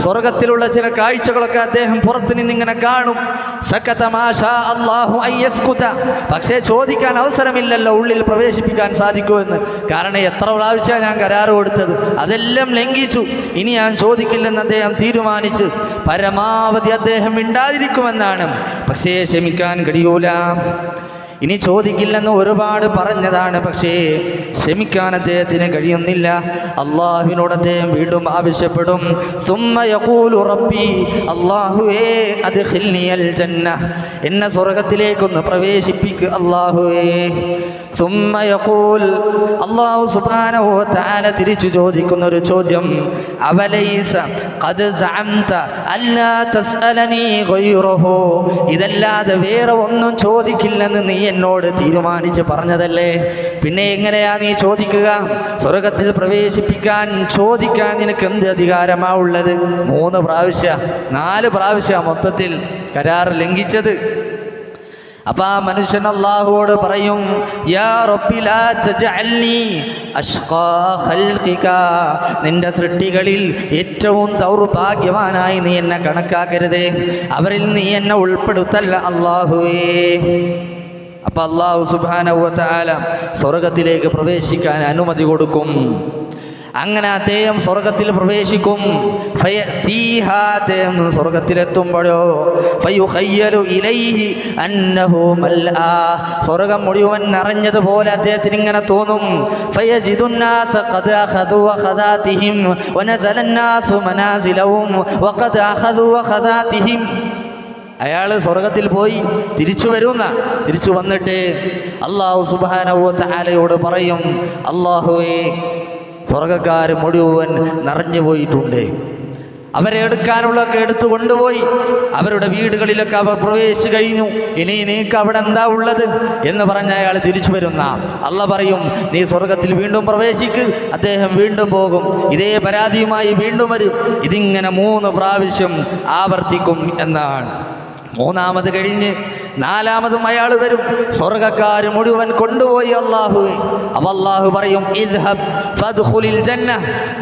സ്വർഗത്തിലുള്ള ചില കാഴ്ചകളൊക്കെ അദ്ദേഹം പുറത്തു നിന്നിങ്ങനെ കാണും. സകത മാ ഷാ അല്ലാഹു അൻ യസ്കുത, പക്ഷേ ചോദിക്കാൻ അവസരമില്ലല്ലോ ഉള്ളിൽ പ്രവേശിപ്പിക്കാൻ സാധിക്കുമെന്ന്. കാരണം എത്ര പ്രാവശ്യമാണ് ഞാൻ കരാറ് കൊടുത്തത്, അതെല്ലാം ലംഘിച്ചു, ഇനി ഞാൻ ചോദിക്കില്ലെന്ന് അദ്ദേഹം തീരുമാനിച്ച് പരമാവധി അദ്ദേഹം മിണ്ടാതിരിക്കുമെന്നാണ്. പക്ഷേ ക്ഷമിക്കാൻ കഴിയൂല. ഇനി ചോദിക്കില്ലെന്ന് ഒരുപാട് പറഞ്ഞതാണ്, പക്ഷേ ക്ഷമിക്കാൻ അദ്ദേഹത്തിന് കഴിയുന്നില്ല. അള്ളാഹുവിനോട് അദ്ദേഹം വീണ്ടും ആവശ്യപ്പെടും. സുമ്മ യഖൂലു റബ്ബി, അല്ലാഹുവേ അദ്ഖിൽനിയൽ ജന്ന, എന്നെ സ്വർഗത്തിലേക്കൊന്ന് പ്രവേശിപ്പിക്കുക അല്ലാഹുവേ. സുമ്മ യഖൂൽ, അല്ലാഹു സുബ്ഹാനഹു വ തആല തിരിച്ചു ചോദിക്കുന്ന ഒരു ചോദ്യം, അവലൈസ ഖദ് സഅംത അല്ലാ തസ്അലനി ഗൈറഹു, ഇതല്ലാതെ വേറെ ഒന്നും ചോദിക്കില്ലെന്ന് നീ എന്നോട് തീരുമാനിച്ച് പറഞ്ഞതല്ലേ, പിന്നെ എങ്ങനെയാ നീ ചോദിക്കുക? സ്വർഗത്തിൽ പ്രവേശിപ്പിക്കാൻ ചോദിക്കാൻ നിനക്ക് എന്ത് അധികാരമാ ഉള്ളത്? 3 പ്രാവശ്യം 4 പ്രാവശ്യം മൊത്തത്തിൽ കരാർ ലംഘിച്ചത്. അപ്പൊ ആ മനുഷ്യൻ അല്ലാഹുവോട് പറയും, യാ റബ്ബി ലാ തജഅൽനി അഷ്ഖാ ഖൽഖിക, നിന്റെ സൃഷ്ടികളിൽ ഏറ്റവും ദൗർഭാഗ്യവാനായി നീ എന്നെ കണക്കാക്കരുതേ, അവരിൽ നീ എന്നെ ഉൾപ്പെടുത്തല്ല അല്ലാഹുവേ. അപ്പൊ അല്ലാഹു സുബ്ഹാനഹു വ തആല സ്വർഗത്തിലേക്ക് പ്രവേശിക്കാൻ അനുമതി കൊടുക്കും. അങ്ങനെ അദ്ദേഹം സ്വർഗത്തിൽ പ്രവേശിക്കും. അദ്ദേഹം സ്വർഗത്തിലെത്തുമ്പോഴോ ഫയുഖയ്യലു ഇലൈഹി അന്നഹു മൽആ, സ്വർഗം മുഴുവൻ നിറഞ്ഞതുപോലെ അദ്ദേഹത്തിന് ഇങ്ങനെ തോന്നും. ഫയജിദുന്നാസ ഖദ് അഖദു വഖദാതിഹിം വനസലന്നാസു മനാസിലഹും വഖദ് അഖദു വഖദാതിഹിം, അയാൾ സ്വർഗത്തിൽ പോയി തിരിച്ചു വന്നിട്ട് അല്ലാഹു സുബ്ഹാനഹു വ തആലയോട് പറയും, അല്ലാഹുവേ സ്വർഗക്കാർ മുഴുവൻ നിറഞ്ഞു പോയിട്ടുണ്ട്, അവരെ എടുക്കാനുള്ളതൊക്കെ എടുത്തു കൊണ്ടുപോയി, അവരുടെ വീടുകളിലൊക്കെ അവർ പ്രവേശിച്ചു കഴിഞ്ഞു, ഇനി നീക്ക് അവിടെ എന്താ ഉള്ളത് എന്ന് പറഞ്ഞ അയാൾ തിരിച്ചു വരുന്ന അല്ലാഹ് പറയും, നീ സ്വർഗത്തിൽ വീണ്ടും പ്രവേശിക്ക്. അദ്ദേഹം വീണ്ടും പോകും, ഇതേ പരാതിയുമായി വീണ്ടും വരും. ഇതിങ്ങനെ 3 പ്രാവശ്യം ആവർത്തിക്കും എന്നാണ്. 3ാമത് കഴിഞ്ഞ് 4ാമതും അയാൾ വരും. സ്വർഗക്കാർ മുഴുവൻ കൊണ്ടുപോയി അല്ലാഹുവേ. അപ്പോൾ അല്ലാഹു പറയും, ഇദ്ഹബ് ഫദ്ഖുലിൽ ജന്ന,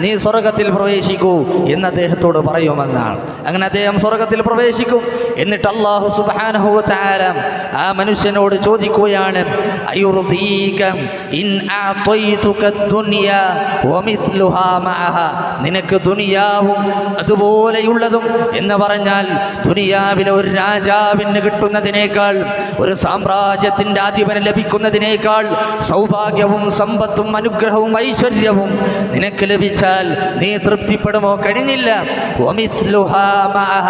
നീ സ്വർഗത്തിൽ പ്രവേശിക്കൂ എന്ന് അദ്ദേഹത്തോട് പറയുമെന്നാണ്. അങ്ങനെ അദ്ദേഹം സ്വർഗത്തിൽ പ്രവേശിക്കും. എന്നിട്ട് അല്ലാഹു സുബ്ഹാനഹു വ തആല ആ മനുഷ്യനോട് ചോദിക്കുകയാണ്, അയുർദീക ഇൻ അഅതൈതുക ദുനിയ വമിസ്ലുഹാ മഅഹ, നിനക്ക് ദുനിയാവും അതുപോലെയുള്ളതും എന്ന് പറഞ്ഞാൽ ദുനിയാവിലെ ഒരു രാജാവിന് കിട്ടുന്നതിനേക്കാൾ, ഒരു സാമ്രാജ്യത്തിന്റെ അധിപന് ലഭിക്കുന്നതിനേക്കാൾ സൗഭാഗ്യവും സമ്പത്തും അനുഗ്രഹവും ഐശ്വര്യവും നിനക്ക് ലഭിച്ചാൽ നീ തൃപ്തിപ്പെടുമോ? കഴിഞ്ഞില്ല. വമിസ്ലുഹാ മഅഹ,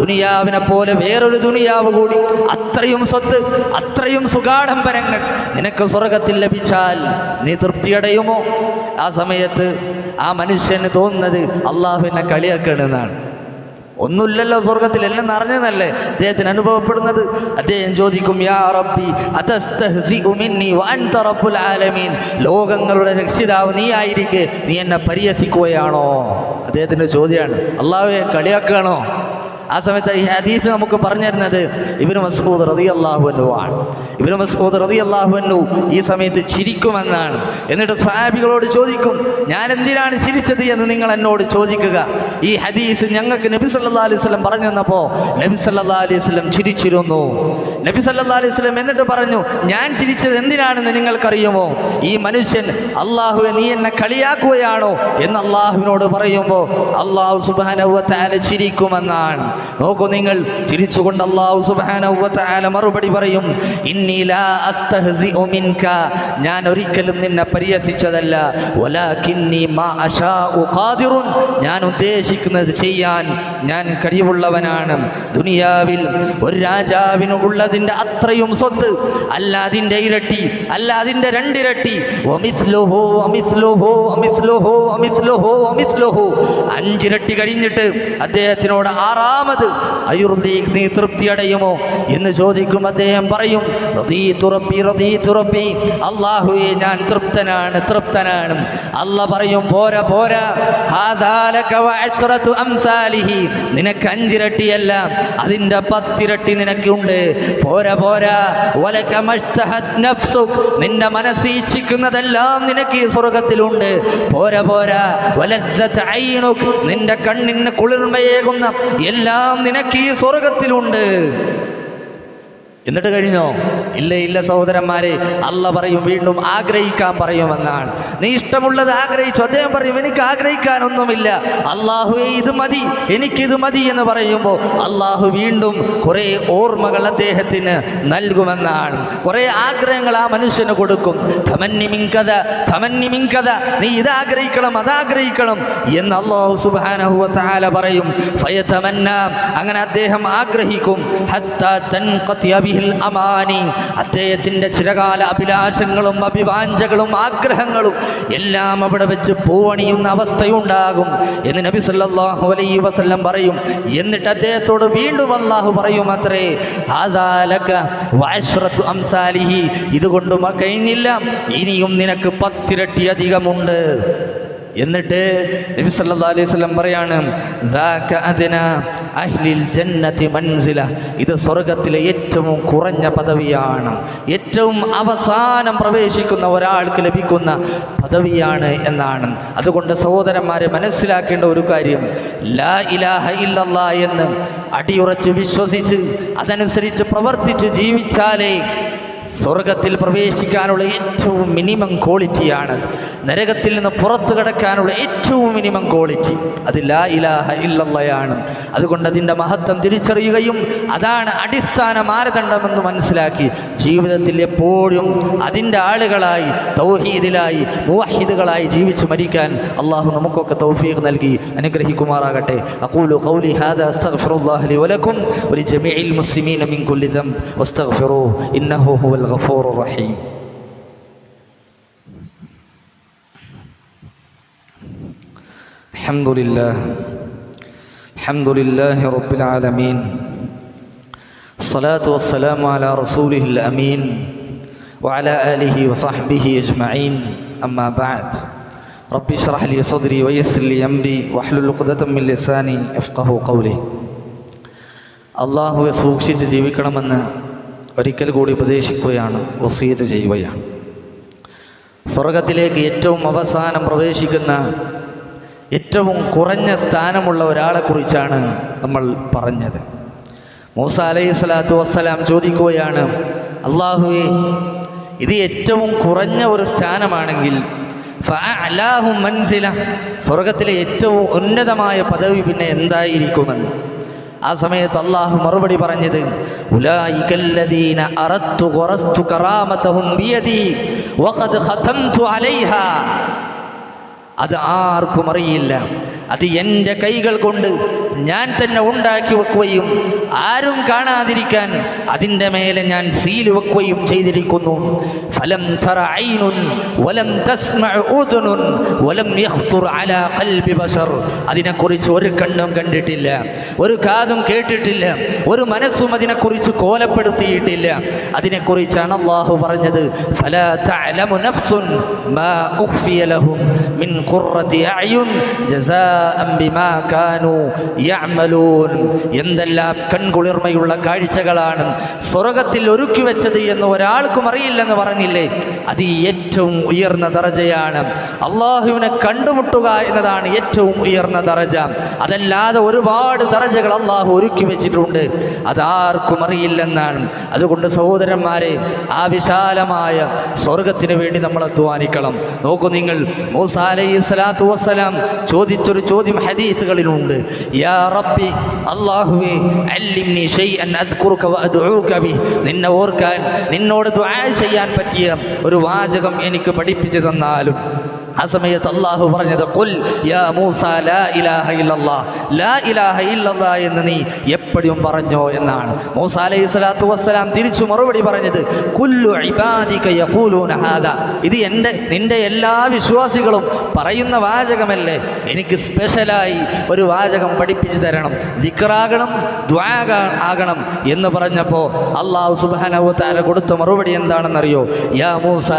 ദുനിയാവിനെ പോലെ വേറൊരു ദുനിയാവ് കൂടി, അത്രയും സ്വത്ത്, അത്രയും സുഖാഡംബരങ്ങൾ നിനക്ക് സ്വർഗത്തിൽ ലഭിച്ചാൽ നീ തൃപ്തിയടയുമോ? ആ സമയത്ത് ആ മനുഷ്യന് തോന്നുന്നത് അള്ളാഹുവിനെ കളിയാക്കണമെന്നാണ്. ഒന്നുമില്ലല്ലോ സ്വർഗത്തിൽ, എല്ലാം നിറഞ്ഞതല്ലേ അദ്ദേഹത്തിന് അനുഭവപ്പെടുന്നത്. അദ്ദേഹം ചോദിക്കും, യാ റബ്ബി അതസ്തഹ്സിഉ മിന്നി വഅൻത റബ്ബുൽ ആലമീൻ, ലോകങ്ങളുടെ രക്ഷിതാവ് നീ ആയിരിക്കെ നീ എന്നെ പരിഹസിക്കുകയാണോ? അദ്ദേഹത്തിൻ്റെ ചോദ്യമാണ്. അല്ലാഹുവേ കളിയാക്കുകയാണോ? ആ സമയത്ത് ഈ ഹദീസ് നമുക്ക് പറഞ്ഞു തരുന്നത് ഇബ്നു മസ്ഊദ് റളിയല്ലാഹു അൻഹു ആണ്. ഇബ്നു മസ്ഊദ് റളിയല്ലാഹു അൻഹു ഈ സമയത്ത് ചിരിക്കുമെന്നാണ്. എന്നിട്ട് സ്വഹാബികളോട് ചോദിക്കും, ഞാൻ എന്തിനാണ് ചിരിച്ചത് എന്ന് നിങ്ങൾ എന്നോട് ചോദിക്കുക. ഈ ഹദീസ് ഞങ്ങൾക്ക് നബി സല്ലല്ലാഹു അലൈഹി വസല്ലം പറഞ്ഞു തന്നപ്പോൾ നബി സല്ലല്ലാഹു അലൈഹി വസല്ലം ചിരിച്ചിരുന്നു. നബി സല്ലല്ലാഹു അലൈഹി വസല്ലം എന്നിട്ട് പറഞ്ഞു, ഞാൻ ചിരിച്ചത് എന്തിനാണെന്ന് നിങ്ങൾക്കറിയുമോ? ഈ മനുഷ്യൻ അല്ലാഹുവേ നീ എന്നെ കളിയാക്കുകയാണോ എന്ന് അല്ലാഹുവിനോട് പറയുമ്പോൾ അല്ലാഹു സുബ്ഹാനഹു വ തആല ചിരിക്കുമെന്നാണ്. നോക്കൂ നിങ്ങൾ, ചിരിച്ചുകൊണ്ട് അല്ലാഹു സുബ്ഹാനഹു വ തആല മറുപടി പറയും, ഇന്നി ലാ അസ്തഹ്സിഉ മിൻക, ഞാൻ ഒരിക്കലും നിന്നെ പരിഹസിച്ചതല്ല, വലാകിന്നി മാ അശാഉ ഖാദിറുൻ, ഞാൻ ഉദ്ദേശിക്കുന്നത് ചെയ്യാൻ ഞാൻ കഴിവുള്ളവനാണ്. ദുനിയാവിൽ ഒരു രാജാവിന് ഉള്ളതിൻ്റെ അത്രയും സ്വത്ത് അല്ല, അതിൻ്റെ ഇരട്ടി അല്ല, അതിൻ്റെ രണ്ടിരട്ടി, വമിസ്ലുഹു വമിസ്ലുഹു വമിസ്ലുഹു വമിസ്ലുഹു വമിസ്ലുഹു, അഞ്ചിരട്ടി കഴിഞ്ഞിട്ട് അദ്ദേഹത്തിനോട് ആറാമത് അയുർദീക്, നീ തൃപ്തി അടയുമോ എന്ന് ചോദിക്കും. അദ്ദേഹം പറയും, റദീതു റബ്ബി റദീതു റബ്ബി, അല്ലാഹുവേ ഞാൻ തൃപ്തനാണ് തൃപ്തനാണ്. അല്ലാഹ് പറയും, പോരാ പോരാ, ഹാദാ ലക വഅശ്റതു അംസാലിഹി, നിനക്ക് അഞ്ചിരട്ടിയല്ല അതിൻ്റെ 10 ഇരട്ടി നിനക്കുണ്ട്. പോരാ പോരാ, വലക മഷ്തഹത് നഫ്സുക്, നിന്റെ മനസ്സ് ഇച്ഛിക്കുന്നതെല്ലാം നിനക്ക് ഈ സ്വർഗത്തിലുണ്ട്. പോരാ പോരാ, വലദ്ദത് ഐനുക്, നിന്റെ കണ്ണിന് കുളിർമയേകുന്ന എല്ലാം നിനക്ക് ഈ സ്വർഗത്തിലുണ്ട്. എന്നിട്ട് കഴിഞ്ഞോ? ഇല്ല ഇല്ല സഹോദരന്മാരെ, അല്ലാഹ് പറയും, വീണ്ടും ആഗ്രഹിക്കാൻ പറയുമെന്നാണ്. നീ ഇഷ്ടമുള്ളത് ആഗ്രഹിച്ചു. അദ്ദേഹം പറയും, എനിക്ക് ആഗ്രഹിക്കാനൊന്നുമില്ല, അല്ലാഹുവേ ഇത് മതി, എനിക്കിത് മതി എന്ന് പറയുമ്പോൾ അല്ലാഹു വീണ്ടും കുറേ ഓർമ്മകൾ അദ്ദേഹത്തിന് നൽകുമെന്നാണ്. കുറേ ആഗ്രഹങ്ങൾ ആ മനുഷ്യന് കൊടുക്കും. തമന്നി മിൻകദ തമന്നി മിൻകദ, നീ ഇതാഗ്രഹിക്കണം അതാഗ്രഹിക്കണം എന്ന് അല്ലാഹു സുബ്ഹാനഹു വ തആല പറയും. ഫയതമന്ന, അങ്ങനെ അദ്ദേഹം ആഗ്രഹിക്കും. ഹത്താ തൻഖതിയ ബിഹിൽ അമാനി, അദ്ദേഹത്തിൻ്റെ ചിരകാല അഭിലാഷങ്ങളും അഭിവാഞ്ചകളും ആഗ്രഹങ്ങളും എല്ലാം അവിടെ വെച്ച് പൂവണിയുന്ന അവസ്ഥയുണ്ടാകും എന്ന് നബി സല്ലല്ലാഹു അലൈഹി വസല്ലം പറയും. എന്നിട്ട് അദ്ദേഹത്തോട് വീണ്ടും അല്ലാഹു പറയും, അത്രേ, ഹാദാ ലക വഅശ്റതു അംസാലിഹി, ഇതുകൊണ്ട് കഴിഞ്ഞില്ല, ഇനിയും നിനക്ക് 10 ഇരട്ടി അധികമുണ്ട്. എന്നിട്ട് നബി സല്ലല്ലാഹു അലൈഹി വസല്ലം പറയാണ്, ദാക അദ്നാ അഹ്ലിൽ ജന്നതി മൻസില, ഇത് സ്വർഗത്തിലെ ഏറ്റവും കുറഞ്ഞ പദവിയാണ്, ഏറ്റവും അവസാനം പ്രവേശിക്കുന്ന ഒരാൾക്ക് ലഭിക്കുന്ന പദവിയാണ് എന്നാണ്. അതുകൊണ്ട് സഹോദരന്മാരെ, മനസ്സിലാക്കേണ്ട ഒരു കാര്യം, ലാ ഇലാഹ ഇല്ലല്ലാഹ് എന്ന് അടിയുറച്ച് വിശ്വസിച്ച് അതനുസരിച്ച് പ്രവർത്തിച്ച് ജീവിച്ചാലേ സ്വർഗത്തിൽ പ്രവേശിക്കാനുള്ള ഏറ്റവും മിനിമം ക്വാളിറ്റിയാണ്. നരകത്തിൽ നിന്ന് പുറത്തു കടക്കാനുള്ള ഏറ്റവും മിനിമം ക്വാളിറ്റി അത് ലാ ഇലാഹ ഇല്ലല്ലാഹയാണ്. അതുകൊണ്ട് അതിൻ്റെ മഹത്വം തിരിച്ചറിയുകയും അതാണ് അടിസ്ഥാന മാനദണ്ഡമെന്ന് മനസ്സിലാക്കി ജീവിതത്തിൽ എപ്പോഴും അതിൻ്റെ ആളുകളായി, തൗഹീദിലായി, മുവഹിദുകളായി ജീവിച്ച് മരിക്കാൻ അള്ളാഹു നമുക്കൊക്കെ തൗഫീഖ് നൽകി അനുഗ്രഹിക്കുമാറാകട്ടെ. അഖൂലു ഖൗലി ഹാദാ അസ്തഗ്ഫിറുല്ലാഹ ലി വലക്കും വലിജമീഇൽ മുസ്ലിമീന മിൻ കുല്ലി ദംബ് വസ്തഗ്ഫിറൂഹു ഇന്നഹു ഹുവൽ ഗഫൂറുർ റഹീം. അൽഹംദുലില്ലാഹി റബ്ബിൽ ആലമീൻ. الصلاة والسلام على رسوله الأمين وعلى آله وصحبه أجمعين. أما بعد رب اشرح لي صدري ويسر لي أمري واحلل عقدة من لساني يفقهوا قولي. അള്ളാഹുവെ സൂക്ഷിച്ച് ജീവിക്കണമെന്ന് ഒരിക്കൽ കൂടി ഉപദേശിക്കുകയാണ്, വസിയത്ത് ചെയ്യുകയാണ്. സ്വർഗത്തിലേക്ക് ഏറ്റവും അവസാനം പ്രവേശിക്കുന്ന ഏറ്റവും കുറഞ്ഞ സ്ഥാനമുള്ള ഒരാളെക്കുറിച്ചാണ് നമ്മൾ പറഞ്ഞത്. മൂസ അലൈഹിസ്സലാത്തു വസ്സലാം ചോദിക്കുകയാണ്, അല്ലാഹുവേ, ഇത് ഏറ്റവും കുറഞ്ഞ ഒരു സ്ഥാനമാണെങ്കിൽ ഫഅഅലാഹു മൻസില, സ്വർഗത്തിലെ ഏറ്റവും ഉന്നതമായ പദവി പിന്നെ എന്തായിരിക്കുമെന്ന്. ആ സമയത്ത് അല്ലാഹു മറുപടി പറഞ്ഞത്, ഉലൈകല്ലദീന അറദ്തു ഖറസ്തു കറാമതഹും ബിയദി വഖദ് ഖതംതു അലൈഹാ, അത് ആർക്കും അറിയില്ല, അത് എൻ്റെ കൈകൾ കൊണ്ട് ഞാൻ തന്നെ ഉണ്ടാക്കി വെക്കുകയും ആരും കാണാതിരിക്കാൻ അതിൻ്റെ മേലെ ഞാൻ സീല് വെക്കുകയും ചെയ്തിരിക്കുന്നു. ഫലം തറ ഐനുൻ വലം തസ്മഅ ഉദുനുൻ വലം യഖ്തുർ അലാ ഖൽബി ബശർ, അതിനെക്കുറിച്ച് ഒരു കണ്ണും കണ്ടിട്ടില്ല, ഒരു കാതും കേട്ടിട്ടില്ല, ഒരു മനസ്സും അതിനെക്കുറിച്ച് കോലപ്പെടുത്തിയിട്ടില്ല. അതിനെക്കുറിച്ചാണ് അല്ലാഹു പറഞ്ഞത്, ഫലാ തഅലമു നഫ്സുൻ മാ ഉഖ്ഫിയ ലഹും മിൻ ഖുർറതി അഅ്യുൻ ജസാ ജസാഅൻ ബിമാ കാനൂ യഅമലൂൻ. എന്തെല്ലാം കൺകുളിർമയുള്ള കാഴ്ചകളാണ് സ്വർഗത്തിൽ ഒരുക്കി വെച്ചത് എന്ന് ഒരാൾക്കും അറിയില്ലെന്ന് പറഞ്ഞില്ലേ? അത് ഏറ്റവും ഉയർന്ന ദറജയാണ്. അള്ളാഹുവിനെ കണ്ടുമുട്ടുക എന്നതാണ് ഏറ്റവും ഉയർന്ന ദറജ. അതല്ലാതെ ഒരുപാട് ദറജകൾ അള്ളാഹു ഒരുക്കി വെച്ചിട്ടുണ്ട്, അതാർക്കും അറിയില്ലെന്നാണ്. അതുകൊണ്ട് സഹോദരന്മാരെ, ആ വിശാലമായ സ്വർഗത്തിന് വേണ്ടി നമ്മൾ അധ്വാനിക്കണം. നോക്കൂ നിങ്ങൾ, മൂസാ അലൈഹിസ്സലാത്തു വസ്സലാം ചോദിച്ചൊരു ചോദ്യം ഹദീസുകളിലുണ്ട്. യാ റബ്ബി, അല്ലാഹുവേ, അല്ലിംനി ശൈഅൻ അദ്കുറുക വഅദ്ഉക ബി. നിന്നെ ഓർക്കാൻ, നിന്നോട് ദുആ ചെയ്യാൻ പറ്റിയ ഒരു വാചകം എനിക്ക് പഠിപ്പിച്ചു തന്നാലും. ആ സമയത്ത് അള്ളാഹു പറഞ്ഞത് ഖുൽ യാ മൂസ ലാ ഇലാഹ ഇല്ലല്ലാഹ്, ലാ ഇലാഹ ഇല്ലല്ലാഹ് എന്ന് നീ എപ്പോഴും പറഞ്ഞോ എന്നാണ്. മൂസ അലൈഹിസ്സലാത്തു വസ്സലാം തിരിച്ചു മറുപടി പറഞ്ഞത് കുല്ലു ഇബാദിക യഖൂലൂന ഹാദാ. ഇത് നിന്റെ എല്ലാ വിശ്വാസികളും പറയുന്ന വാചകമല്ലേ, എനിക്ക് സ്പെഷ്യലായി ഒരു വാചകം പഠിപ്പിച്ചു തരണം, ദിക്റാകണം, ദുആ ആകണം എന്ന് പറഞ്ഞപ്പോൾ അല്ലാഹു സുബ്ഹാനഹു വ തആല കൊടുത്ത മറുപടി എന്താണെന്നറിയോ? യാ മൂസ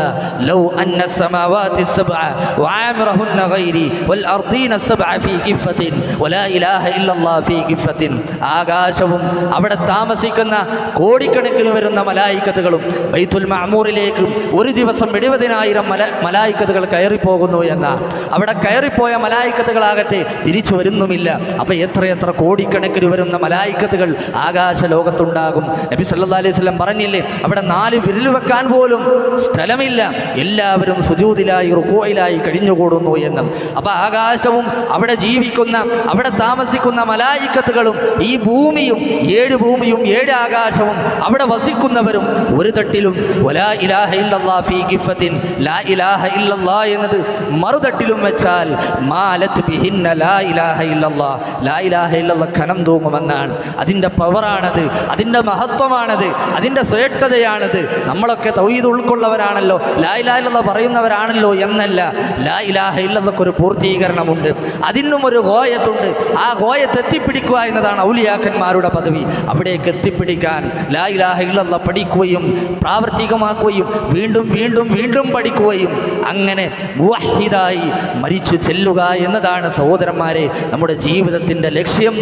ലൗ അന്ന സമാവാതി സബ്അ وعامرهن غيري والأرضين السبع في كفة ولا إله إلا الله في كفة. ആകാശവും അവിടെ താമസിക്കുന്ന കോടിക്കണക്കിന് വരുന്ന മലായിക്കത്തുകളും ബൈത്തുൽ മഅമൂറിലേക്ക് ഒരു ദിവസം 70,000 മലായിക്കത്തുകൾ കയറിപ്പോകുന്നു എന്ന, അവിടെ കയറിപ്പോയ മലായിക്കത്തുകളാകട്ടെ തിരിച്ചു വരുന്നുമില്ല. അപ്പം എത്രയെത്ര കോടിക്കണക്കിന് വരുന്ന മലായിക്കത്തുകൾ ആകാശ ലോകത്തുണ്ടാകും. നബി സല്ലല്ലാഹു അലൈഹി വസല്ലം പറഞ്ഞില്ലേ, അവിടെ 4 വിരൽ വെക്കാൻ പോലും സ്ഥലമില്ല, എല്ലാവരും സുജൂദിലായി റുകൂഇലായി കഴിഞ്ഞുകൂടുന്നു എന്നും. അപ്പം ആകാശവും അവിടെ ജീവിക്കുന്ന, അവിടെ താമസിക്കുന്ന മലായിക്കത്തുകളും ഈ ഭൂമിയും 7 ഭൂമിയും 7 ആകാശവും അവിടെ വസിക്കുന്നവരും ഒരു തട്ടിലും വലാ ഇലാഹ ഇല്ലല്ലാഹ് ഫീ ഗിഫത്തിൻ, ലാ ഇലാഹ ഇല്ലല്ലാഹ് എന്നത് മറുതട്ടിലും വെച്ചാൽ മാലത് ബിഹിന്ന ലാ ഇലാഹ ഇല്ലല്ലാഹ്, ലാ ഇലാഹ ഇല്ലല്ലാഹ് ഖനം തൂങ്ങുമെന്നാണ്. അതിൻ്റെ പവറാണത്, അതിൻ്റെ മഹത്വമാണത്, അതിൻ്റെ ശ്രേഷ്ഠതയാണത്. നമ്മളൊക്കെ തൗഹീദ് ഉൾക്കൊള്ളവരാണല്ലോ, ലാ ഇലാഹ ഇല്ലല്ലാഹ് പറയുന്നവരാണല്ലോ എന്നല്ല. ലാ ഇലാഹ ഇല്ലല്ലാഹ് ഒരു പൂർത്തീകരണമുണ്ട്, അതിനും ഒരു ഗോയത്തുണ്ട്. ആ ഗോയത്ത് എത്തിപ്പിടിക്കുക എന്നതാണ് ഔലിയാക്കന്മാരുടെ പദവി. അവിടേക്ക് എത്തിപ്പിടിക്കാൻ ലാ ഇലാഹ ഇല്ലല്ലാഹ് പഠിക്കുകയും പ്രാവർത്തികമാക്കുകയും വീണ്ടും വീണ്ടും വീണ്ടും പഠിക്കുകയും അങ്ങനെ മുവഹ്ഹിദായി മരിച്ചു ചെല്ലുക എന്നതാണ് സഹോദരന്മാരെ നമ്മുടെ ജീവിതത്തിൻ്റെ ലക്ഷ്യം,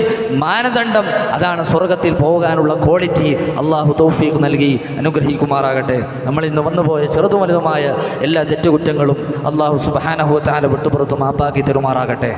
മാനദണ്ഡം. അതാണ് സ്വർഗത്തിൽ പോകാനുള്ള ക്വാളിറ്റി. അള്ളാഹു തൗഫീഖ് നൽകി അനുഗ്രഹിക്കുമാറാകട്ടെ. നമ്മൾ ഇന്ന് വന്നുപോയ ചെറുതും വലുതുമായ എല്ലാ തെറ്റുകുറ്റങ്ങളും അള്ളാഹു സുബ്ഹാനഹു വ തആല വിട്ടുപുറത്ത് മാപ്പാക്കി തരുമാറാകട്ടെ.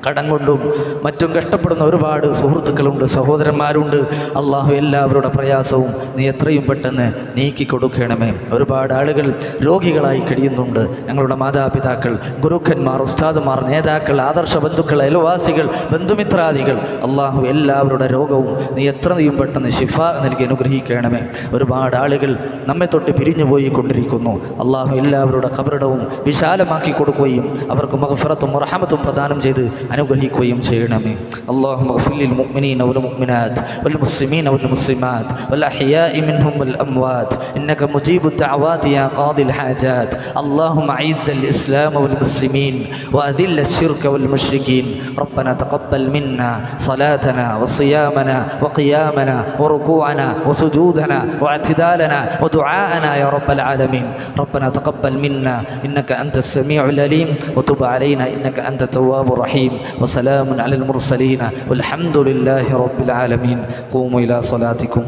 കടം കൊണ്ടും മറ്റും കഷ്ടപ്പെടുന്ന ഒരുപാട് സുഹൃത്തുക്കളുണ്ട്, സഹോദരന്മാരുണ്ട്. അള്ളാഹു എല്ലാവരുടെ പ്രയാസവും നീ എത്രയും പെട്ടെന്ന് നീക്കി കൊടുക്കണമേ. ഒരുപാട് ആളുകൾ രോഗികളായി കഴിയുന്നുണ്ട്. ഞങ്ങളുടെ മാതാപിതാക്കൾ, ഗുരുക്കന്മാർ, ഉസ്താദുമാർ, നേതാക്കൾ, ആദർശ ബന്ധുക്കൾ, അയൽവാസികൾ, ബന്ധുമിത്രാദികൾ, അള്ളാഹു എല്ലാവരുടെ രോഗവും നീ എത്രയും പെട്ടെന്ന് ശിഫ നൽകി അനുഗ്രഹിക്കണമേ. ഒരുപാട് ആളുകൾ നമ്മെ തൊട്ട് പിരിഞ്ഞു പോയിക്കൊണ്ടിരിക്കുന്നു. അള്ളാഹു എല്ലാവരുടെ ഖബറിടവും വിശാലമാക്കി കൊടുക്കുകയും അവർക്ക് മഗ്ഫിറത്തും റഹ്മത്തും പ്രദാനം ചെയ്ത് അനുഗ്രഹിക്കുകയും ചെയ്യണമേ. അല്ലാഹുമ്മ ഗ്ഫിർ ലിൽ മുഅ്മിനീന വൽ മുഅ്മിനാത്ത് വൽ മുസ്ലിമീന വൽ മുസ്ലിമാത്ത് വൽ അഹ്യാഇ മിൻഹും വൽ അംവാത്ത് ഇന്നക മുജീബുദ് ദഅവാതി യാ ഖാദിൽ ഹാജാത്ത്. അല്ലാഹുമ്മ അഇസ്സൽ ഇസ്ലാമ വൽ മുസ്ലിമീൻ വഅദില്ല الشرك والمشركين. ربنا تقبل منا صلاتنا وصيامنا وقيامنا وركوعنا وسجودنا واعتدالنا ودعاءنا يا رب العالمين. ربنا تقبل منا إنك أنت السميع العليم وتب علينا إنك أنت التواب الرحيم. وسلام على المرسلين والحمد لله رب العالمين. قوموا إلى صلاتكم.